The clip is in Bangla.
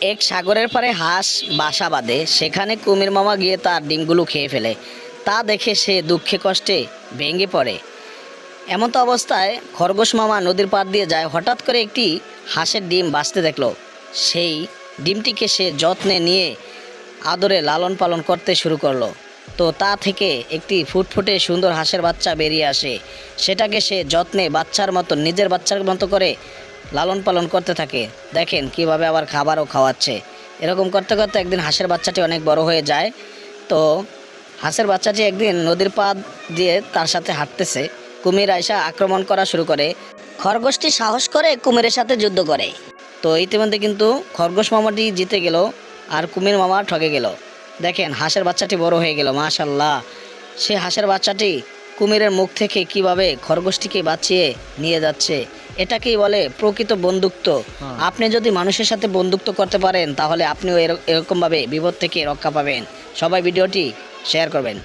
এক সাগরের পাড়ে হাঁস বাসা বাঁধে, সেখানে কুমির মামা গিয়ে তার ডিমগুলো খেয়ে ফেলে। তা দেখে সে দুঃখে কষ্টে ভেঙে পড়ে। এমন তো অবস্থায় খরগোশ মামা নদীর পাড় দিয়ে যায়। হঠাৎ করে একটি হাঁসের ডিম বাঁচতে দেখলো। সেই ডিমটিকে সে যত্নে নিয়ে আদরে লালন পালন করতে শুরু করলো। তো তা থেকে একটি ফুটফুটে সুন্দর হাঁসের বাচ্চা বেরিয়ে আসে। সেটাকে সে যত্নে বাচ্চার মতো, নিজের বাচ্চার মতো করে লালন পালন করতে থাকে। দেখেন কিভাবে আবার খাবারও খাওয়াচ্ছে। এরকম করতে করতে একদিন হাঁসের বাচ্চাটি অনেক বড় হয়ে যায়। তো হাঁসের বাচ্চাটি একদিন নদীর পাড় দিয়ে তার সাথে হাঁটতেছে। কুমির আইসা আক্রমণ করা শুরু করে। খরগোশটি সাহস করে কুমিরের সাথে যুদ্ধ করে। তো ইতিমধ্যে কিন্তু খরগোশ মামাটি জিতে গেল আর কুমির মামা ঠকে গেল। দেখেন হাঁসের বাচ্চাটি বড় হয়ে গেল, মাশাল্লাহ। সে হাঁসের বাচ্চাটি কুমিরের মুখ থেকে কিভাবে খরগোশটিকে বাঁচিয়ে নিয়ে যাচ্ছে, এটাকেই বলে প্রকৃত বন্ধুত্ব। আপনি যদি মানুষের সাথে বন্ধুত্ব করতে পারেন তাহলে আপনিও এরকমভাবে বিপদ থেকে রক্ষা পাবেন। সবাই ভিডিওটি শেয়ার করবেন।